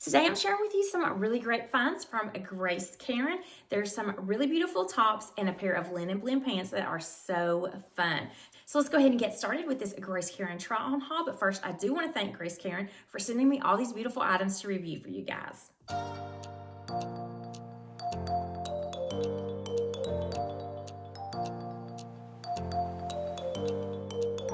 Today I'm sharing with you some really great finds from Grace Karin. There's some really beautiful tops and a pair of linen blend pants that are so fun. So let's go ahead and get started with this Grace Karin try on haul. But first, I do want to thank Grace Karin for sending me all these beautiful items to review for you guys.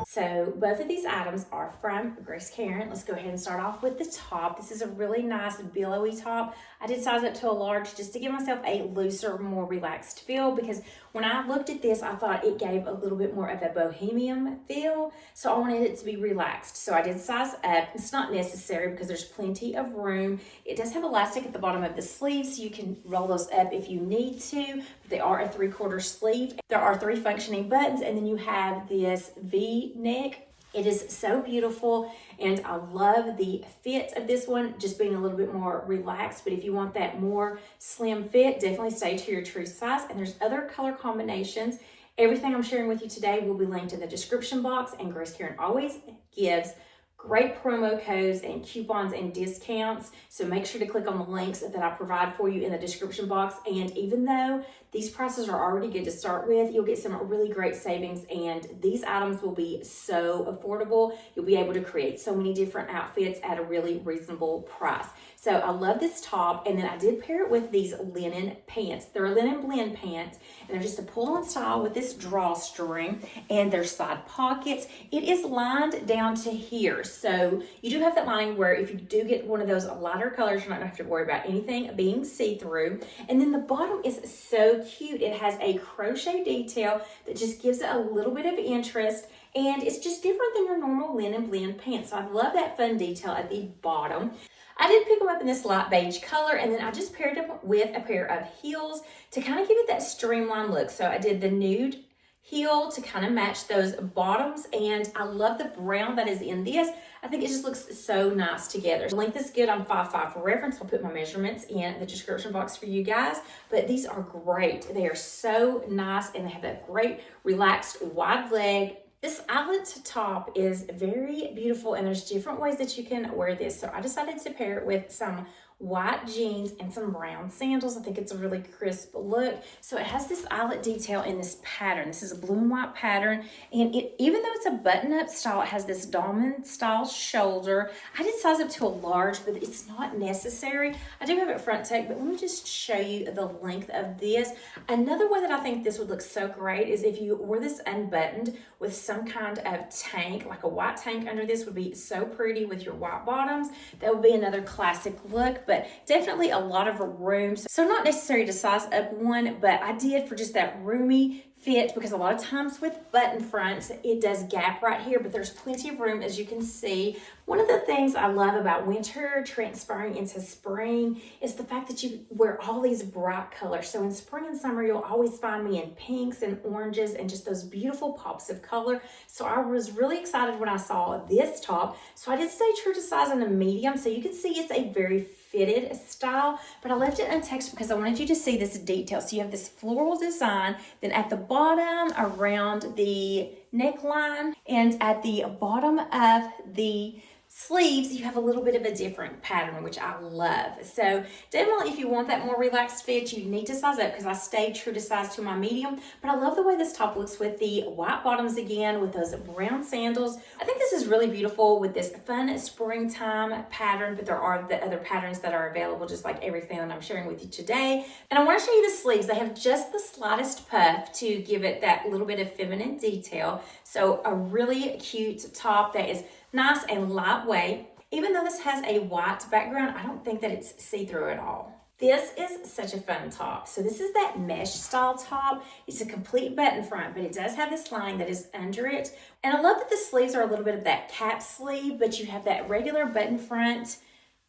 So both of these items are from Grace Karin. Let's go ahead and start off with the top. This is a really nice billowy top. I did size up to a large just to give myself a looser, more relaxed feel, because when I looked at this, I thought it gave a little bit more of a bohemian feel. So I wanted it to be relaxed. So I did size up. It's not necessary because there's plenty of room. It does have elastic at the bottom of the sleeves, so you can roll those up if you need to. They are a 3/4 sleeve. There are 3 functioning buttons, and then you have this V neck. It is so beautiful, and I love the fit of this one, just being a little bit more relaxed. But if you want that more slim fit, definitely stay to your true size. And there's other color combinations. Everything I'm sharing with you today will be linked in the description box, and Grace Karin always gives great promo codes and coupons and discounts. So make sure to click on the links that I provide for you in the description box. And even though these prices are already good to start with, you'll get some really great savings, and these items will be so affordable. You'll be able to create so many different outfits at a really reasonable price. So I love this top, and then I did pair it with these linen pants. They're linen blend pants, and they're just a pull-on style with this drawstring and their side pockets. It is lined down to here, so you do have that lining where if you do get one of those lighter colors, you're not gonna have to worry about anything being see-through. And then the bottom is so cute. It has a crochet detail that just gives it a little bit of interest, and it's just different than your normal linen blend pants. So I love that fun detail at the bottom. I did pick them up in this light beige color, and then I just paired them with a pair of heels to kind of give it that streamlined look. So I did the nude heel to kind of match those bottoms, and I love the brown that is in this. I think it just looks so nice together. The length is good. I'm 5'5" for reference. I'll put my measurements in the description box for you guys, but these are great. They are so nice, and they have that great relaxed wide leg. This eyelet top is very beautiful, and there's different ways that you can wear this. So I decided to pair it with some white jeans and some brown sandals. I think it's a really crisp look. So it has this eyelet detail in this pattern. This is a blue and white pattern, and even though it's a button-up style, it has this diamond style shoulder. I did size up to a large, but it's not necessary. I do have it front tuck, but let me just show you the length of this. Another way that I think this would look so great is if you wore this unbuttoned with some kind of tank, like a white tank under this would be so pretty with your white bottoms. That would be another classic look, but definitely a lot of room. So not necessary to size up one, but I did for just that roomy fit, because a lot of times with button fronts, it does gap right here, but there's plenty of room, as you can see. One of the things I love about winter transferring into spring is the fact that you wear all these bright colors. So in spring and summer, you'll always find me in pinks and oranges and just those beautiful pops of color. So I was really excited when I saw this top. So I did stay true to size in a medium. So you can see it's a very fitted style, but I left it untucked because I wanted you to see this detail. So you have this floral design, then at the bottom around the neckline and at the bottom of the sleeves, you have a little bit of a different pattern, which I love. So definitely if you want that more relaxed fit, you need to size up, because I stayed true to size to my medium. But I love the way this top looks with the white bottoms again, with those brown sandals. I think this is really beautiful with this fun springtime pattern, but there are the other patterns that are available, just like everything that I'm sharing with you today. And I want to show you the sleeves. They have just the slightest puff to give it that little bit of feminine detail. So a really cute top that is nice and lightweight. Even though this has a white background, I don't think that it's see-through at all. This is such a fun top. So this is that mesh style top. It's a complete button front, but it does have this lining that is under it. And I love that the sleeves are a little bit of that cap sleeve, but you have that regular button front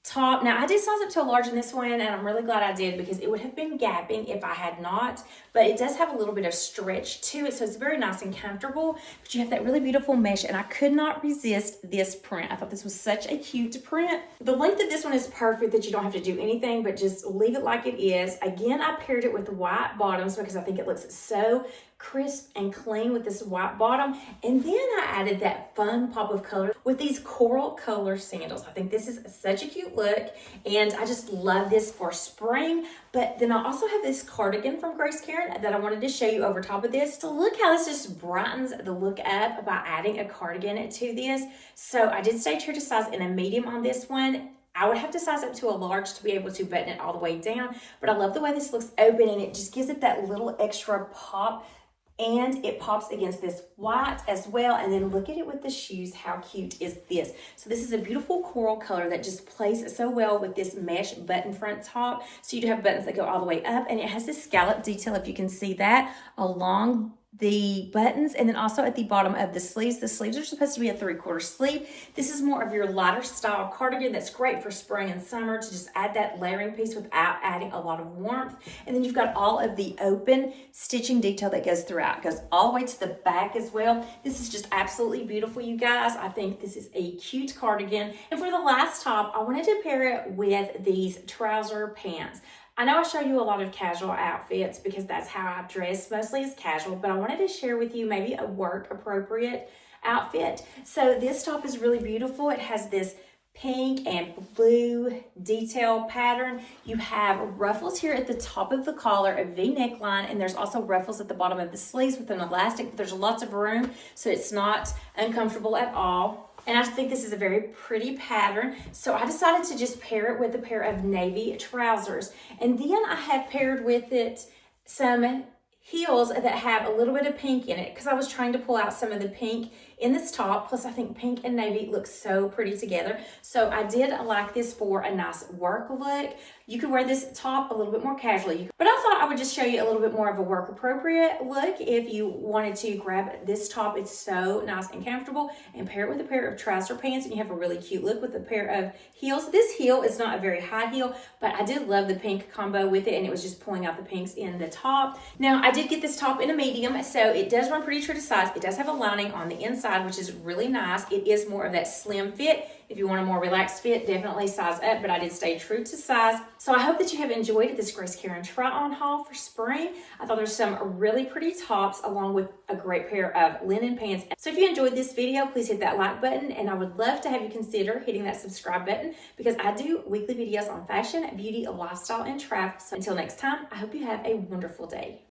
top. Now I did size up to a large in this one, and I'm really glad I did, because it would have been gapping if I had not, but it does have a little bit of stretch to it, so it's very nice and comfortable. But you have that really beautiful mesh, and I could not resist this print. I thought this was such a cute print. The length of this one is perfect, that you don't have to do anything but just leave it like it is. Again, I paired it with white bottoms because I think it looks so crisp and clean with this white bottom. And then I added that fun pop of color with these coral color sandals. I think this is such a cute look, and I just love this for spring. But then I also have this cardigan from Grace Karin that I wanted to show you over top of this. So look how this just brightens the look up by adding a cardigan to this. So I did stay true to size in a medium on this one. I would have to size up to a large to be able to button it all the way down, but I love the way this looks open, and it just gives it that little extra pop, and it pops against this white as well. And then look at it with the shoes. How cute is this? So this is a beautiful coral color that just plays so well with this mesh button front top. So you do have buttons that go all the way up, and it has this scallop detail, if you can see that, along the buttons, and then also at the bottom of the sleeves. The sleeves are supposed to be a 3/4 sleeve. This is more of your lighter style cardigan that's great for spring and summer to just add that layering piece without adding a lot of warmth. And then you've got all of the open stitching detail that goes throughout. It goes all the way to the back as well. This is just absolutely beautiful, you guys. I think this is a cute cardigan. And for the last top, I wanted to pair it with these trouser pants. I know I show you a lot of casual outfits because that's how I dress, mostly is casual, but I wanted to share with you maybe a work appropriate outfit. So this top is really beautiful. It has this pink and blue detail pattern. You have ruffles here at the top of the collar, a V neckline, and there's also ruffles at the bottom of the sleeves with an elastic, but there's lots of room, so it's not uncomfortable at all. And I think this is a very pretty pattern. So I decided to just pair it with a pair of navy trousers. And then I have paired with it some heels that have a little bit of pink in it because I was trying to pull out some of the pink in this top. Plus I think pink and navy look so pretty together. So I did like this for a nice work look. You could wear this top a little bit more casually, but I thought I would just show you a little bit more of a work appropriate look if you wanted to grab this top. It's so nice and comfortable, and pair it with a pair of trouser pants and you have a really cute look with a pair of heels. This heel is not a very high heel, but I did love the pink combo with it, and it was just pulling out the pinks in the top. Now I did get this top in a medium, so it does run pretty true to size. It does have a lining on the inside, which is really nice. It is more of that slim fit. If you want a more relaxed fit, definitely size up, but I did stay true to size. So I hope that you have enjoyed this Grace Karin try-on haul for spring. I thought there's some really pretty tops along with a great pair of linen pants. So if you enjoyed this video, please hit that like button, and I would love to have you consider hitting that subscribe button because I do weekly videos on fashion, beauty, lifestyle, and travel. So until next time, I hope you have a wonderful day.